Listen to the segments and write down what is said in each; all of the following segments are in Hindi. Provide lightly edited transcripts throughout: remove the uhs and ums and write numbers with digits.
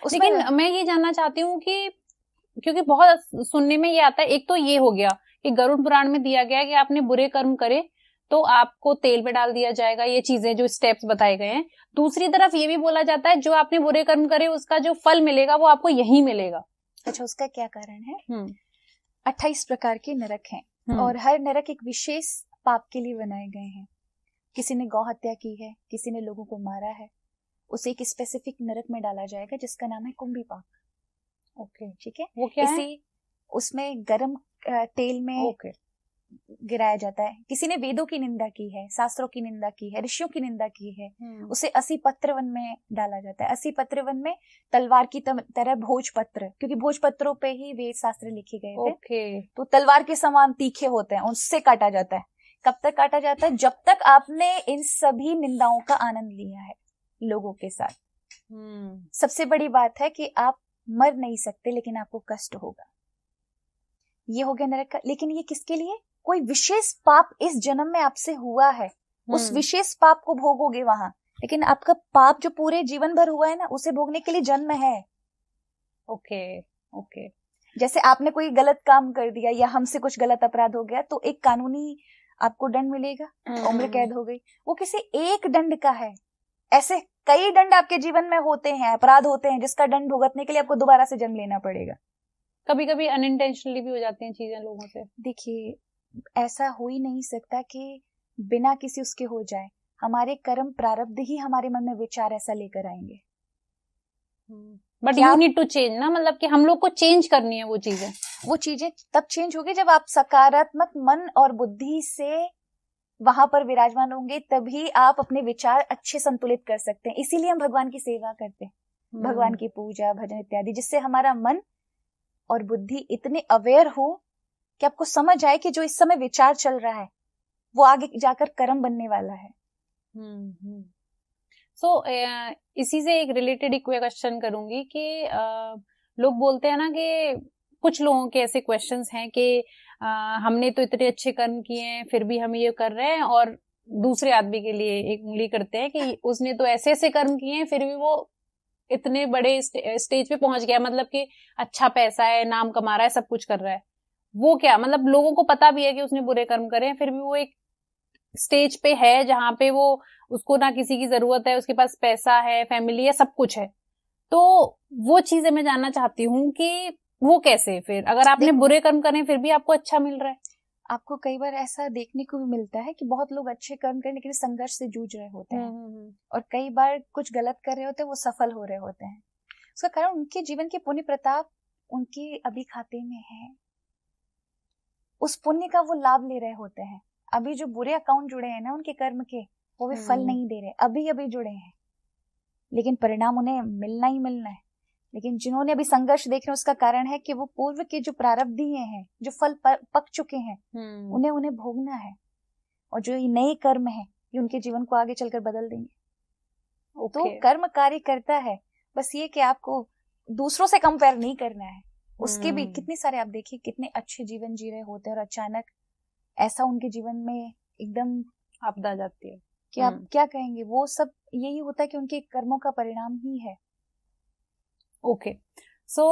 लेकिन मैं ये जानना चाहती हूँ कि क्योंकि बहुत सुनने में ये आता है, एक तो ये हो गया कि गरुड़ पुराण में दिया गया कि आपने बुरे कर्म करे तो आपको तेल में डाल दिया जाएगा, ये चीजें जो स्टेप्स बताए गए हैं। दूसरी तरफ ये भी बोला जाता है जो आपने बुरे कर्म करे उसका जो फल मिलेगा वो आपको यही मिलेगा। अच्छा, उसका क्या कारण है? 28 प्रकार के नरक हैं और हर नरक एक विशेष पाप के लिए बनाए गए हैं। किसी ने गौ हत्या की है, किसी ने लोगों को मारा है, उसे एक स्पेसिफिक नरक में डाला जाएगा जिसका नाम है कुंभी पाक। ओके, ठीक है। वो क्या है? उसमें गरम तेल में गिराया जाता है। किसी ने वेदों की निंदा की है, शास्त्रों की निंदा की है, ऋषियों की निंदा की है, उसे 80 पत्र वन में डाला जाता है। 80 पत्र वन में तलवार की तरह भोजपत्र, क्योंकि भोजपत्रों पे ही वेद शास्त्र लिखे गए थे। तो तलवार के समान तीखे होते हैं, उससे काटा जाता है। कब तक काटा जाता है? जब तक आपने इन सभी निंदाओं का आनंद लिया है लोगों के साथ। सबसे बड़ी बात है कि आप मर नहीं सकते लेकिन आपको कष्ट होगा। ये हो गया नरक का। लेकिन ये किसके लिए? कोई विशेष पाप इस जन्म में आपसे हुआ है, उस विशेष पाप को भोगोगे वहां। लेकिन आपका पाप जो पूरे जीवन भर हुआ है ना, उसे भोगने के लिए जन्म है। ओके। जैसे आपने कोई गलत काम कर दिया या हमसे कुछ गलत अपराध हो गया तो एक कानूनी आपको दंड मिलेगा, उम्र कैद हो गई। वो किसी एक दंड का है। ऐसे कई दंड आपके जीवन में होते हैं, अपराध होते हैं जिसका दंड भुगतने के लिए आपको दोबारा से जन्म लेना पड़ेगा। कभी कभी अनइंटेंशनली भी हो जाती हैं चीजें लोगों से। देखिए, ऐसा हो ही नहीं सकता कि बिना किसी उसके हो जाए। हमारे कर्म प्रारब्ध ही हमारे मन में विचार ऐसा लेकर आएंगे। But you need to change ना, मतलब कि हम लोग को चेंज करनी है वो चीजें तब चेंज होगी जब आप सकारात्मक मन और बुद्धि से वहां पर विराजमान होंगे, तभी आप अपने विचार अच्छे संतुलित कर सकते हैं। इसीलिए हम भगवान की सेवा करते हैं, भगवान की पूजा, भजन इत्यादि, जिससे हमारा मन और बुद्धि इतने अवेयर हो कि आपको समझ आए कि जो इस समय विचार चल रहा है वो आगे जाकर कर्म बनने वाला है। इसी से एक रिलेटेड एक क्वेश्चन करूंगी कि लोग बोलते हैं ना कि कुछ लोगों के ऐसे क्वेश्चंस हैं कि हमने तो इतने अच्छे कर्म किए हैं फिर भी हम ये कर रहे हैं, और दूसरे आदमी के लिए एक उंगली करते हैं कि उसने तो ऐसे ऐसे कर्म किए हैं फिर भी वो इतने बड़े स्टेज पे पहुंच गया, मतलब कि अच्छा पैसा है, नाम कमा रहा है, सब कुछ कर रहा है। वो क्या, मतलब लोगों को पता भी है कि उसने बुरे कर्म करे हैं फिर भी वो एक स्टेज पे है जहां पे वो उसको ना किसी की जरूरत है, उसके पास पैसा है, फैमिली है, सब कुछ है। तो वो चीजें मैं जानना चाहती हूँ कि वो कैसे, फिर अगर आपने बुरे कर्म करे फिर भी आपको अच्छा मिल रहा है। आपको कई बार ऐसा देखने को भी मिलता है कि बहुत लोग अच्छे कर्म करने के लिए संघर्ष से जूझ रहे होते हैं और कई बार कुछ गलत कर रहे होते हैं, वो सफल हो रहे होते हैं। उसका कारण उनके जीवन के पुण्य प्रताप उनके अभी खाते में है, उस पुण्य का वो लाभ ले रहे होते हैं। अभी जो बुरे अकाउंट जुड़े हैं ना उनके कर्म के, वो भी फल नहीं दे रहे, अभी अभी जुड़े हैं, लेकिन परिणाम उन्हें मिलना ही मिलना है। लेकिन जिन्होंने अभी संघर्ष देख रहे हैं, उसका कारण है कि वो पूर्व के जो प्रारब्ध हैं, जो फल पक चुके हैं, उन्हें भोगना है। और जो ये नए कर्म है ये उनके जीवन को आगे चलकर बदल देंगे। तो कर्म कार्य करता है, बस ये कि आपको दूसरों से कंपेयर नहीं करना है। उसके भी कितने सारे आप देखिए कितने अच्छे जीवन जी रहे होते हैं और अचानक ऐसा उनके जीवन में एकदम आपदा जाती है कि आप क्या कहेंगे। वो सब यही होता है कि उनके कर्मों का परिणाम ही है। ओके, सो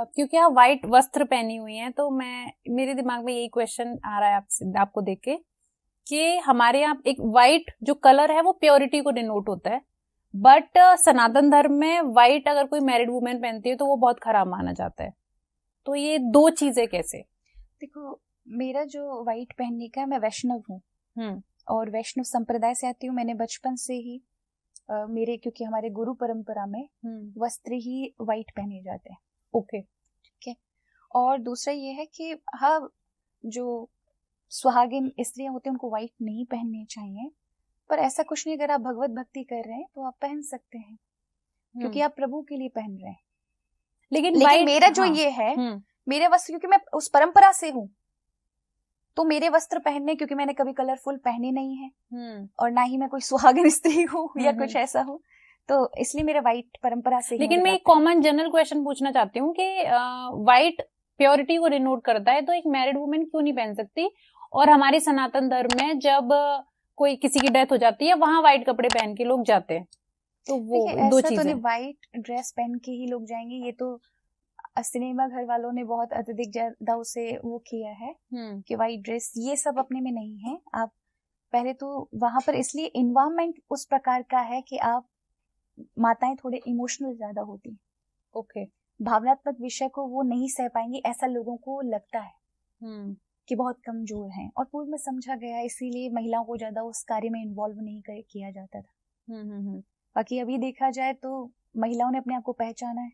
क्योंकि आप व्हाइट वस्त्र पहनी हुई हैं तो मेरे दिमाग में यही क्वेश्चन आ रहा है आपको देख के कि हमारे यहाँ एक व्हाइट जो कलर है वो प्योरिटी को डिनोट होता है, बट सनातन धर्म में व्हाइट अगर कोई मैरिड वुमेन पहनती है तो वो बहुत खराब माना जाता है। तो ये दो चीजें कैसे? देखो, मेरा जो व्हाइट पहनने का है, मैं वैष्णव हूँ और वैष्णव संप्रदाय से आती हूँ। मैंने बचपन से ही क्योंकि हमारे गुरु परंपरा में वस्त्र ही व्हाइट पहने जाते हैं। ओके, ठीक है। और दूसरा ये है कि हाँ, जो सुहागिन स्त्रियां होती हैं उनको व्हाइट नहीं पहननी चाहिए, पर ऐसा कुछ नहीं। अगर आप भगवत भक्ति कर रहे हैं तो आप पहन सकते हैं, क्योंकि आप प्रभु के लिए पहन रहे हैं। लेकिन मेरा जो ये है, मेरे वस्त्र, क्योंकि मैं उस परंपरा से हूँ, तो मेरे वस्त्र पहनने, क्योंकि मैंने कभी कलरफुल पहने नहीं है और ना ही मैं कोई सुहागिन स्त्री हूँ या कुछ ऐसा हूँ, तो इसलिए मेरा व्हाइट परंपरा से। लेकिन मैं एक कॉमन जनरल क्वेश्चन पूछना चाहती हूँ कि व्हाइट प्योरिटी को डिनोट करता है, तो एक मैरिड वुमेन क्यों नहीं पहन सकती? और हमारे सनातन धर्म में जब कोई किसी की डेथ हो जाती है वहां व्हाइट कपड़े पहन के लोग जाते हैं। तो वो देखिए, दो ऐसा तो चीजें। नहीं व्हाइट ड्रेस पहन के ही लोग जाएंगे, ये तो सिनेमा घर वालों ने बहुत अत्यधिक ज्यादा उसे वो किया है कि व्हाइट ड्रेस, ये सब अपने में नहीं है। आप पहले तो वहां पर इसलिए इन्वायरमेंट उस प्रकार का है कि आप माताएं थोड़े इमोशनल ज्यादा होती हैं, ओके। भावनात्मक विषय को वो नहीं सह पाएंगी, ऐसा लोगों को लगता है कि बहुत कमजोर हैं, और पूर्व में समझा गया, इसीलिए महिलाओं को ज्यादा उस कार्य में इन्वॉल्व नहीं किया जाता था। बाकी अभी देखा जाए तो महिलाओं ने अपने आप को पहचाना है,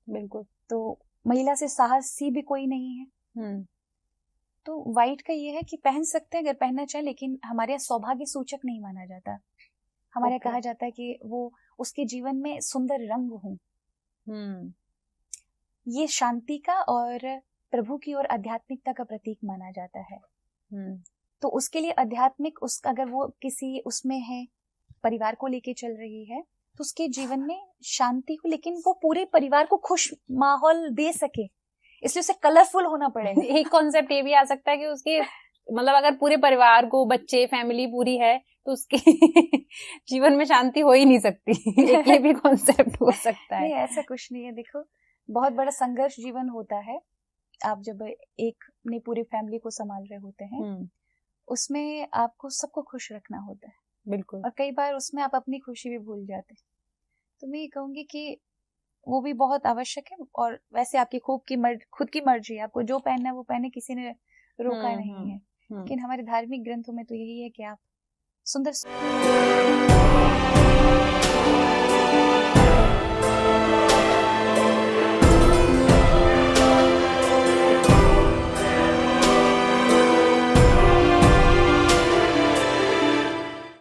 बिल्कुल। तो महिला से साहसी भी कोई नहीं है। तो व्हाइट का ये है कि पहन सकते हैं अगर पहनना चाहे, लेकिन हमारे यहाँ सौभाग्य सूचक नहीं माना जाता। हमारे कहा जाता है कि वो उसके जीवन में सुंदर रंग हो। ये शांति का और प्रभु की ओर आध्यात्मिकता का प्रतीक माना जाता है। तो उसके लिए आध्यात्मिक, अगर वो किसी उसमें है, परिवार को लेके चल रही है, तो उसके जीवन में शांति हो, लेकिन वो पूरे परिवार को खुश माहौल दे सके, इसलिए उसे कलरफुल होना पड़ेगा। एक कॉन्सेप्ट ये भी आ सकता है कि उसके मतलब अगर पूरे परिवार को, बच्चे, फैमिली पूरी है, तो उसके जीवन में शांति हो ही नहीं सकती। ये भी कॉन्सेप्ट हो सकता है। नहीं, ऐसा कुछ नहीं है। देखो, बहुत बड़ा संघर्ष जीवन होता है। आप जब एक ने पूरी फैमिली को संभाल रहे होते हैं, उसमें आपको सबको खुश रखना होता है। बिल्कुल। और कई बार उसमें आप अपनी खुशी भी भूल जाते हैं। तो मैं ये कहूंगी कि वो भी बहुत आवश्यक है। और वैसे आपकी खुद की मर्जी है, आपको जो पहनना है वो पहने, किसी ने रोका नहीं है। लेकिन हमारे धार्मिक ग्रंथों में तो यही है कि आप सुंदर